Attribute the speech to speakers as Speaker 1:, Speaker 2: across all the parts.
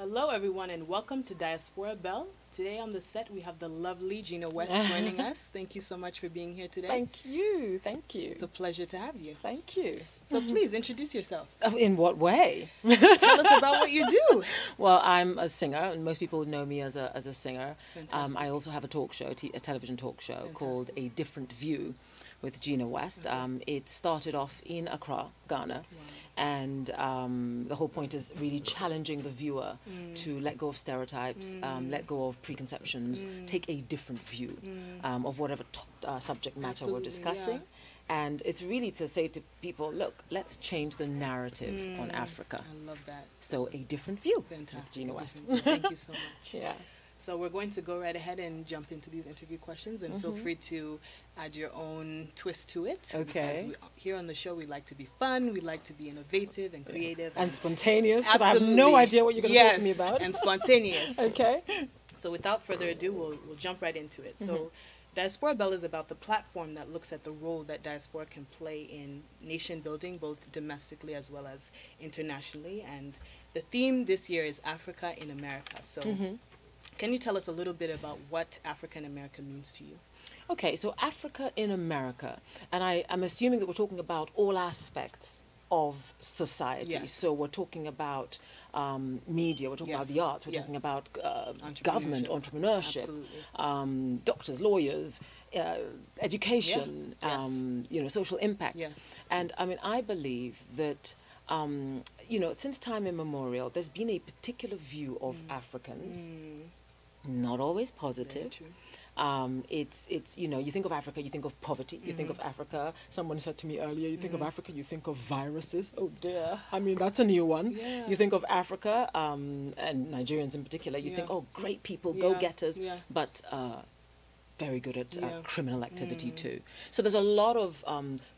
Speaker 1: Hello, everyone, and welcome to DiasporaBell. Today on the set, we have the lovely Gena West joining us. Thank you so much for being here today.
Speaker 2: Thank you. Thank you.
Speaker 1: It's a pleasure to have you.
Speaker 2: Thank you.
Speaker 1: So please introduce yourself.
Speaker 2: In what way?
Speaker 1: Tell us about what you do.
Speaker 2: Well, I'm a singer, and most people know me as a singer.
Speaker 1: Fantastic.
Speaker 2: I also have a talk show, a television talk show
Speaker 1: Fantastic.
Speaker 2: called A Different View with Gena West. It started off in Accra, Ghana.
Speaker 1: Wow.
Speaker 2: And the whole point is really challenging the viewer to let go of stereotypes, let go of preconceptions, take a different view of whatever subject matter
Speaker 1: Absolutely,
Speaker 2: we're discussing.
Speaker 1: yeah.
Speaker 2: And it's really to say to people, look, let's change the narrative on Africa.
Speaker 1: I love that.
Speaker 2: So a different view
Speaker 1: Fantastic.
Speaker 2: with Gena West.
Speaker 1: Thank you so much.
Speaker 2: Yeah.
Speaker 1: So we're going to go right ahead and jump into these interview questions, and feel free to add your own twist to it.
Speaker 2: Okay.
Speaker 1: Because here on the show, we like to be fun, we like to be innovative and creative.
Speaker 2: And spontaneous, because I have
Speaker 1: Absolutely.
Speaker 2: no idea what you're going to talk to me about.
Speaker 1: And spontaneous.
Speaker 2: Okay.
Speaker 1: So without further ado, we'll jump right into it. So DiasporaBell is about the platform that looks at the role that diaspora can play in nation building, both domestically as well as internationally. And the theme this year is Africa in America. So can you tell us a little bit about what Africa in America means to you?
Speaker 2: Okay, so Africa in America, and I'm assuming that we're talking about all aspects of society.
Speaker 1: Yes.
Speaker 2: So we're talking about media, we're talking about the arts, we're talking about government, entrepreneurship, doctors, lawyers, education, social impact.
Speaker 1: Yes.
Speaker 2: And I mean, I believe that since time immemorial, there's been a particular view of Africans, not always positive. It's you think of Africa, you think of poverty, you think of Africa. Someone said to me earlier, you think of Africa, you think of viruses. Oh dear, I mean that's a new one.
Speaker 1: Yeah.
Speaker 2: You think of Africa, and Nigerians in particular, you think, oh, great people, go-getters, but very good at criminal activity too. So there's a lot of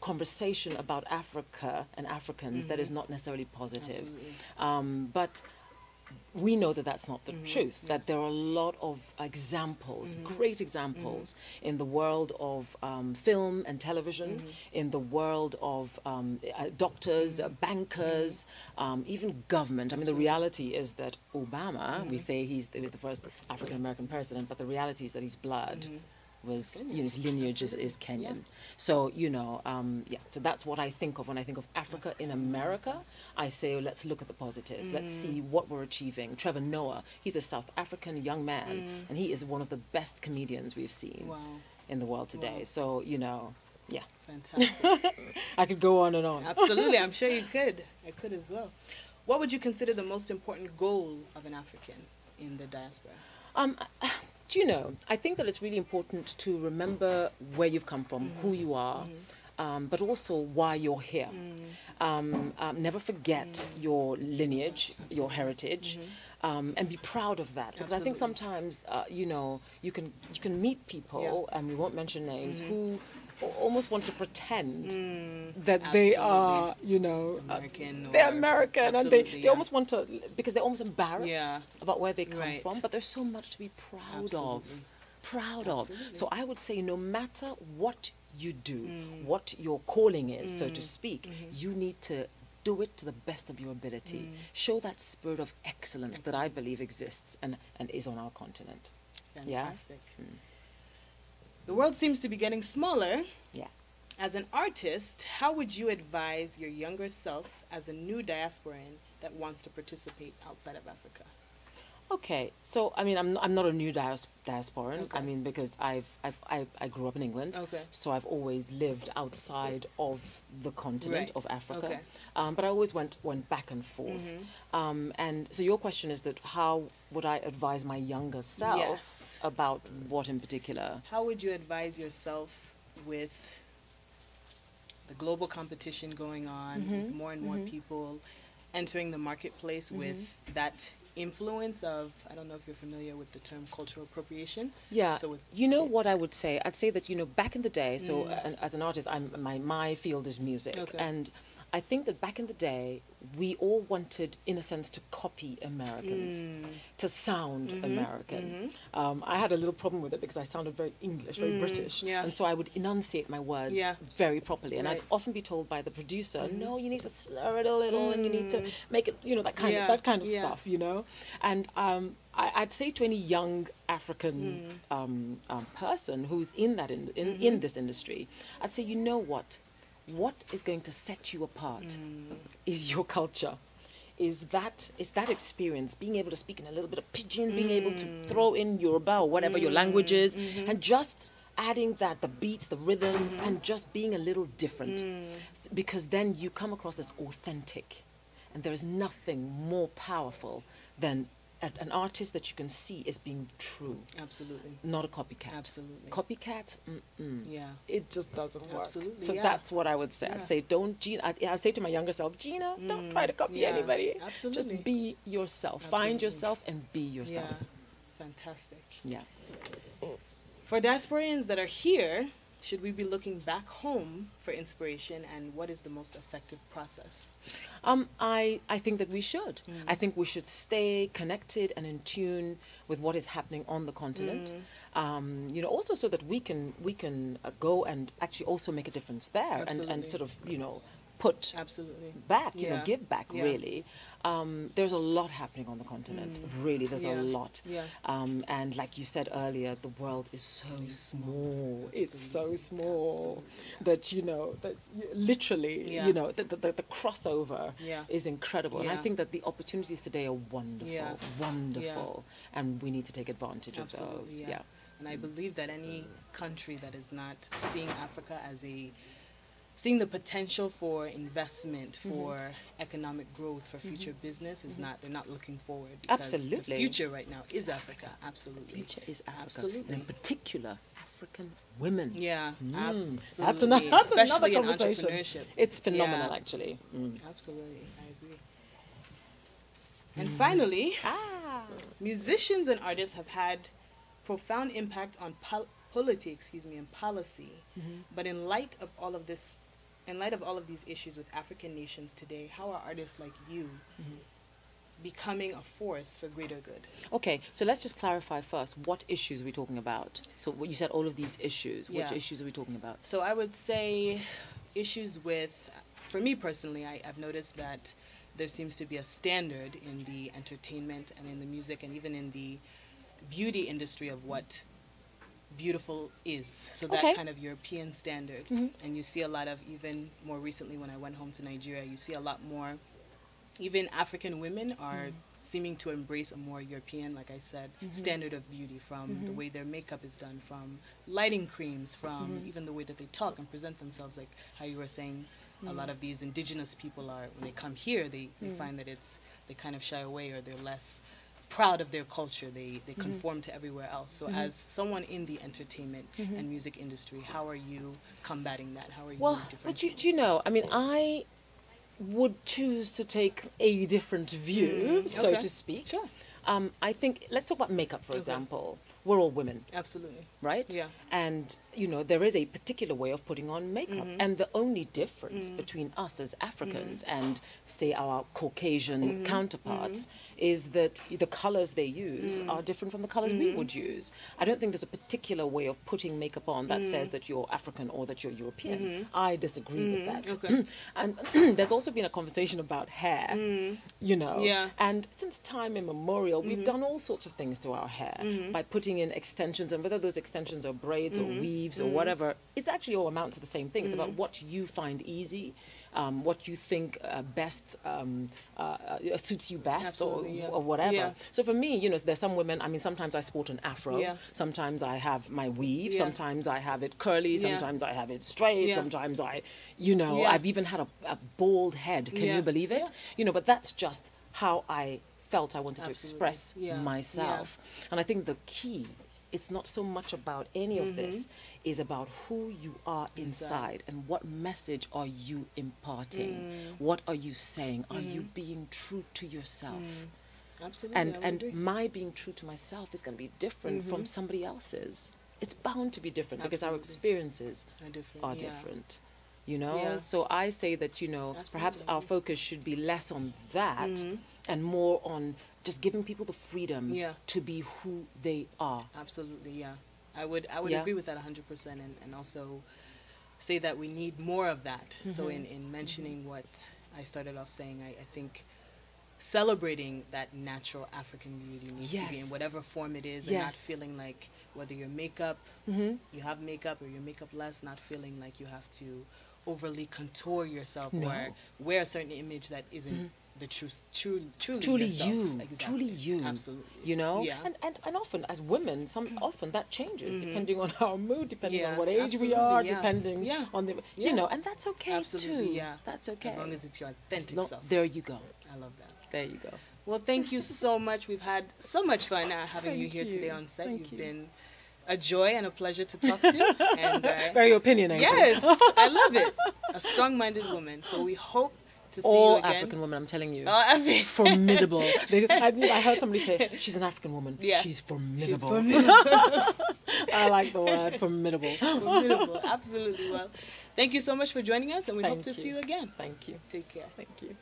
Speaker 2: conversation about Africa and Africans that is not necessarily positive. But we know that that's not the truth, that there are a lot of examples, great examples in the world of film and television, in the world of doctors, bankers, even government. I mean, the reality is that Obama, we say he was the first African-American president, but the reality is that his blood was, his lineage is Kenyan. So, so that's what I think of when I think of Africa in America. I say, let's look at the positives. Let's see what we're achieving. Trevor Noah, he's a South African young man, and he is one of the best comedians we've seen in the world today. So, yeah.
Speaker 1: Fantastic.
Speaker 2: I could go on and on.
Speaker 1: Absolutely, I'm sure you could. I could as well. What would you consider the most important goal of an African in the diaspora?
Speaker 2: I think that it's really important to remember where you've come from, who you are, but also why you're here. Never forget your lineage, your heritage, and be proud of that. Because I think sometimes, you can meet people, and we won't mention names, who almost want to pretend that they are,
Speaker 1: American,
Speaker 2: they're American, and they almost want to, because they're almost embarrassed about where they come from, but there's so much to be proud of. So I would say no matter what you do, what your calling is, so to speak, you need to do it to the best of your ability. Show that spirit of excellence that I believe exists and is on our continent.
Speaker 1: Fantastic. Yeah? The world seems to be getting smaller.
Speaker 2: Yeah.
Speaker 1: As an artist, how would you advise your younger self as a new diasporan that wants to participate outside of Africa?
Speaker 2: Okay, so I mean, I'm not a new diasporan. I mean, because I grew up in England, so I've always lived outside of the continent of Africa. But I always went back and forth. And so your question is that how would I advise my younger self about what in particular?
Speaker 1: How would you advise yourself with the global competition going on, with more and more people entering the marketplace with that influence of, I don't know if you're familiar with the term cultural appropriation.
Speaker 2: Yeah,
Speaker 1: so
Speaker 2: what I would say? I'd say that, back in the day, so as an artist, my field is music, and I think that back in the day, we all wanted, in a sense, to copy Americans, to sound American. I had a little problem with it because I sounded very English, very British. And so I would enunciate my words very properly. And I'd often be told by the producer, no, you need to slur it a little and you need to make it, you know, that kind of stuff, you know. And I'd say to any young African person who's in that in this industry, I'd say, you know what? What is going to set you apart is your culture, is that experience, being able to speak in a little bit of pidgin, being able to throw in Yoruba or whatever your language is, and just adding that, the beats, the rhythms, and just being a little different, because then you come across as authentic, and there is nothing more powerful than an artist that you can see is being true.
Speaker 1: Absolutely.
Speaker 2: Not a copycat.
Speaker 1: Absolutely.
Speaker 2: Copycat,
Speaker 1: yeah.
Speaker 2: It just doesn't work.
Speaker 1: Absolutely.
Speaker 2: So that's what I would say. I'd say, I say to my younger self, Gena, don't try to copy anybody.
Speaker 1: Absolutely.
Speaker 2: Just be yourself.
Speaker 1: Absolutely.
Speaker 2: Find yourself and be yourself.
Speaker 1: Yeah. Fantastic.
Speaker 2: Yeah.
Speaker 1: For diasporians that are here, should we be looking back home for inspiration, and what is the most effective process?
Speaker 2: I think that we should. I think we should stay connected and in tune with what is happening on the continent. You know, also so that we can go and actually also make a difference there, and sort of, you know, put back, you know, give back, really. There's a lot happening on the continent, really, there's a lot. And like you said earlier, the world is so small. It's so small that, you know, that's literally, you know, the crossover is incredible. And I think that the opportunities today are wonderful, wonderful, and we need to take advantage of those. Yeah.
Speaker 1: And I believe that any country that is not seeing Africa as seeing the potential for investment, for economic growth, for future business is not, they're not looking forward.
Speaker 2: Absolutely.
Speaker 1: The future right now is Africa. Absolutely.
Speaker 2: The future is Africa.
Speaker 1: Absolutely.
Speaker 2: And in particular, African women.
Speaker 1: Yeah.
Speaker 2: Absolutely.
Speaker 1: That's
Speaker 2: another
Speaker 1: especially
Speaker 2: conversation.
Speaker 1: In entrepreneurship.
Speaker 2: It's phenomenal, actually.
Speaker 1: Absolutely. I agree. And finally, musicians and artists have had profound impact on polity, and policy. But in light of all of these issues with African nations today, how are artists like you becoming a force for greater good?
Speaker 2: Okay, so let's just clarify first, what issues are we talking about? So what you said, all of these issues, which issues are we talking about?
Speaker 1: So I would say issues with, for me personally, I've noticed that there seems to be a standard in the entertainment and in the music and even in the beauty industry of what beautiful is. So that kind of European standard. And you see a lot of, even more recently when I went home to Nigeria, you see a lot more, even African women are seeming to embrace a more European, like I said, standard of beauty, from the way their makeup is done, from lighting creams, from even the way that they talk and present themselves, like how you were saying. A lot of these indigenous people are, when they come here, they find that they kind of shy away, or they're less proud of their culture. They conform to everywhere else. So as someone in the entertainment and music industry, how are you combating that? How are you
Speaker 2: but do you know, I mean, I would choose to take a different view, so to speak.
Speaker 1: Sure.
Speaker 2: I think, let's talk about makeup, for example. We're all women.
Speaker 1: Absolutely.
Speaker 2: Right?
Speaker 1: Yeah.
Speaker 2: And, you know, there is a particular way of putting on makeup. And the only difference between us as Africans and, say, our Caucasian counterparts is that the colors they use are different from the colors we would use. I don't think there's a particular way of putting makeup on that says that you're African or that you're European. I disagree with that.
Speaker 1: Okay.
Speaker 2: And there's also been a conversation about hair, you know.
Speaker 1: Yeah.
Speaker 2: And since time immemorial, we've done all sorts of things to our hair by putting in extensions, and whether those extensions are braids or weaves or whatever, it's actually all amounts to the same thing. It's about what you find easy, what you think best suits you best, or whatever. Yeah. So for me, you know, there's some women, I mean, sometimes I sport an afro, sometimes I have my weave, sometimes I have it curly, sometimes I have it straight, sometimes you know, I've even had a bald head. Can you believe it? You know, but that's just how I felt I wanted to express myself. And I think the key, it's not so much about any of this, is about who you are inside and what message are you imparting? What are you saying? Are you being true to yourself?
Speaker 1: Absolutely.
Speaker 2: And my being true to myself is going to be different from somebody else's. It's bound to be different because our experiences are different. you know? So I say that, you know, perhaps our focus should be less on that and more on just giving people the freedom to be who they are.
Speaker 1: Absolutely, yeah. I would agree with that 100%, and also say that we need more of that. So in mentioning what I started off saying, I think celebrating that natural African beauty needs to be in whatever form it is, and not feeling like whether your makeup, you have makeup or your makeup less, not feeling like you have to overly contour yourself or wear a certain image that isn't the truly
Speaker 2: you,
Speaker 1: exactly.
Speaker 2: truly you,
Speaker 1: absolutely,
Speaker 2: you know. And often as women, often that changes depending on our mood, depending on what age we are, depending on the you know, and that's okay too. That's okay,
Speaker 1: as long as it's your authentic self.
Speaker 2: There you go.
Speaker 1: I love that.
Speaker 2: There you go.
Speaker 1: Well, thank you so much. We've had so much fun having you here today on set. You've been a joy and a pleasure to talk to. And
Speaker 2: very opinionated.
Speaker 1: Yes, I love it. A strong-minded woman. So we hope to see
Speaker 2: all
Speaker 1: you again.
Speaker 2: African women, I'm telling you. Formidable. I heard somebody say, she's an African woman.
Speaker 1: Yeah.
Speaker 2: She's formidable.
Speaker 1: She's formidable.
Speaker 2: I like the word formidable.
Speaker 1: Formidable, absolutely. Well, thank you so much for joining us, and we hope to see you again.
Speaker 2: Thank you.
Speaker 1: Take care.
Speaker 2: Thank you.